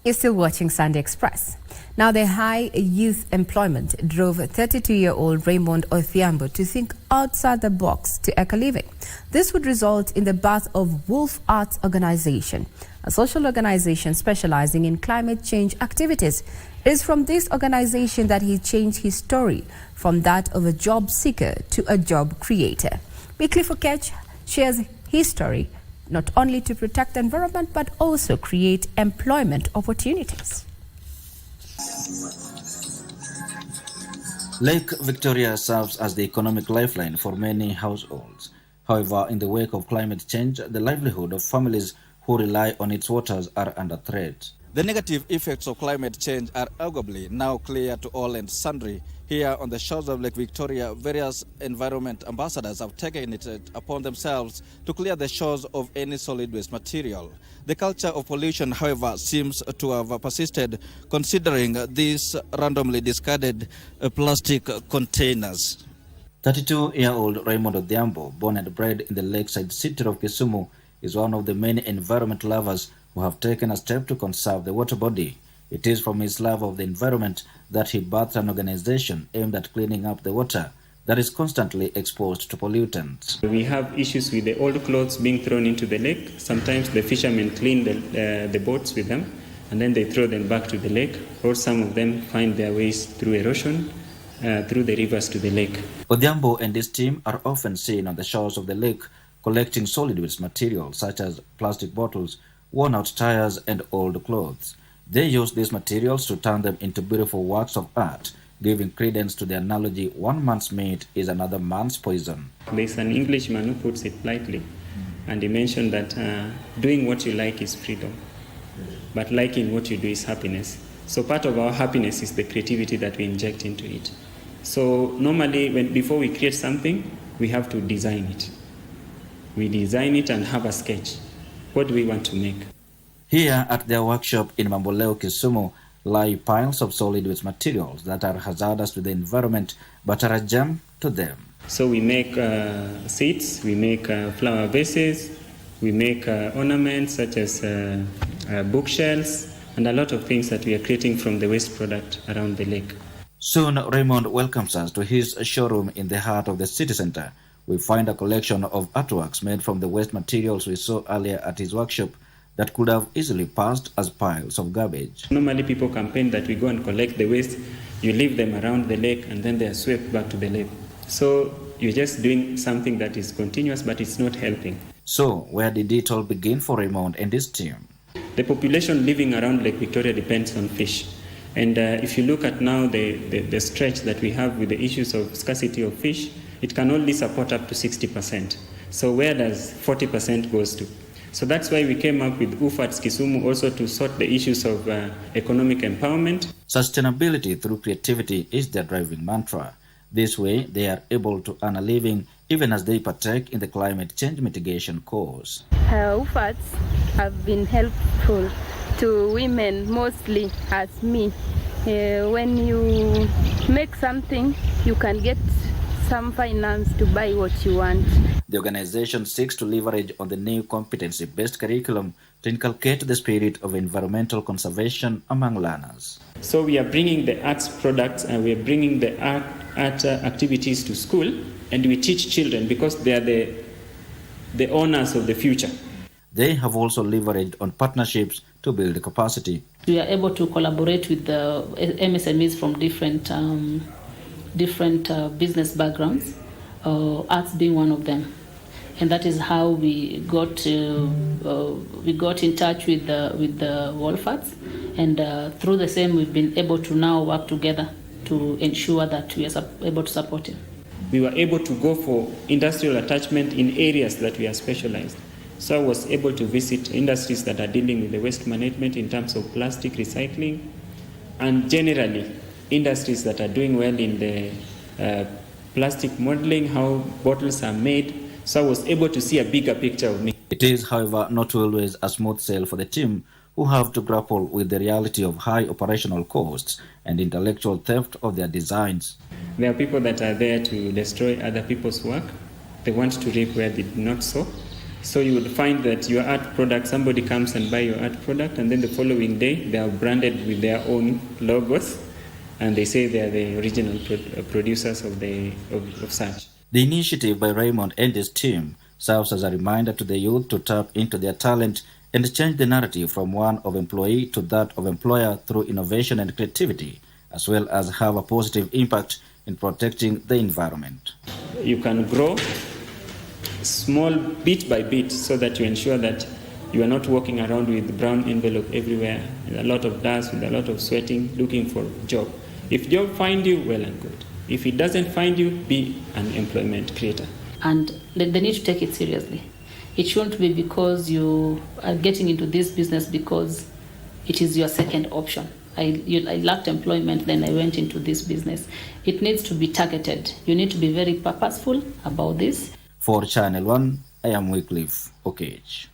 You're still watching Sunday Express. Now, the high youth employment drove 32-year-old Raymond Odhiambo to think outside the box to eco-living. This would result in the birth of Wolf Arts Organization, a social organization specializing in climate change activities. It is from this organization that he changed his story from that of a job seeker to a job creator. Wycliffe Oketch shares his story not only to protect the environment but also create employment opportunities. Lake Victoria serves as the economic lifeline for many households. However, in the wake of climate change, the livelihood of families who rely on its waters are under threat. The negative effects of climate change are arguably now clear to all and sundry. Here on the shores of Lake Victoria, various environment ambassadors have taken it upon themselves to clear the shores of any solid waste material. The culture of pollution, however, seems to have persisted, considering these randomly discarded plastic containers. 32-year-old Raymond Odhiambo, born and bred in the lakeside city of Kisumu, is one of the many environment lovers who have taken a step to conserve the water body. It is from his love of the environment that he birthed an organization aimed at cleaning up the water that is constantly exposed to pollutants. We have issues with the old clothes being thrown into the lake. Sometimes the fishermen clean the boats with them and then they throw them back to the lake, or some of them find their ways through erosion through the rivers to the lake. Odhiambo and his team are often seen on the shores of the lake collecting solid waste materials such as plastic bottles, worn-out tires and old clothes. They use these materials to turn them into beautiful works of art, giving credence to the analogy, one man's meat is another man's poison. There's an Englishman who puts it lightly, and he mentioned that doing what you like is freedom, but liking what you do is happiness. So part of our happiness is the creativity that we inject into it. So normally, before we create something, we have to design it. We design it and have a sketch. What do we want to make? Here at their workshop in Mamboleo, Kisumu, lie piles of solid waste materials that are hazardous to the environment but are a gem to them. So we make seats, we make flower vases, we make ornaments such as bookshelves, and a lot of things that we are creating from the waste product around the lake. Soon, Raymond welcomes us to his showroom in the heart of the city center. We find a collection of artworks made from the waste materials we saw earlier at his workshop that could have easily passed as piles of garbage. Normally people campaign that we go and collect the waste, you leave them around the lake and then they are swept back to the lake. So you're just doing something that is continuous but it's not helping. So where did it all begin for Raymond and his team? The population living around Lake Victoria depends on fish. And if you look at now the stretch that we have with the issues of scarcity of fish, it can only support up to 60%. So where does 40% goes to? So that's why we came up with UFATS Kisumu also to sort the issues of economic empowerment. Sustainability through creativity is their driving mantra. This way, they are able to earn a living even as they partake in the climate change mitigation cause. UFATS have been helpful to women, mostly as me. When you make something, you can get some finance to buy what you want. The organization seeks to leverage on the new competency-based curriculum to inculcate the spirit of environmental conservation among learners. So we are bringing the arts products and we are bringing the art activities to school, and we teach children because they are the owners of the future. They have also leveraged on partnerships to build capacity. We are able to collaborate with the MSMEs from different business backgrounds, arts being one of them. And that is how we got in touch with the Wolfarts, and through the same we've been able to now work together to ensure that we are able to support it. We were able to go for industrial attachment in areas that we are specialized. So I was able to visit industries that are dealing with the waste management in terms of plastic recycling, and generally industries that are doing well in the plastic modeling, how bottles are made. So I was able to see a bigger picture of me. It is, however, not always a smooth sail for the team, who have to grapple with the reality of high operational costs and intellectual theft of their designs. There are people that are there to destroy other people's work. They want to reap where they did not sow. So you would find that your art product, somebody comes and buy your art product, and then the following day they are branded with their own logos, and they say they are the original producers of such. The initiative by Raymond and his team serves as a reminder to the youth to tap into their talent and change the narrative from one of employee to that of employer through innovation and creativity, as well as have a positive impact in protecting the environment. You can grow small bit by bit so that you ensure that you are not walking around with brown envelope everywhere, with a lot of dust, with a lot of sweating, looking for a job. If job find you, well and good. If it doesn't find you, be an employment creator. And they need to take it seriously. It shouldn't be because you are getting into this business because it is your second option. I lacked employment, then I went into this business. It needs to be targeted. You need to be very purposeful about this. For Channel 1, I am Wycliffe Oketch.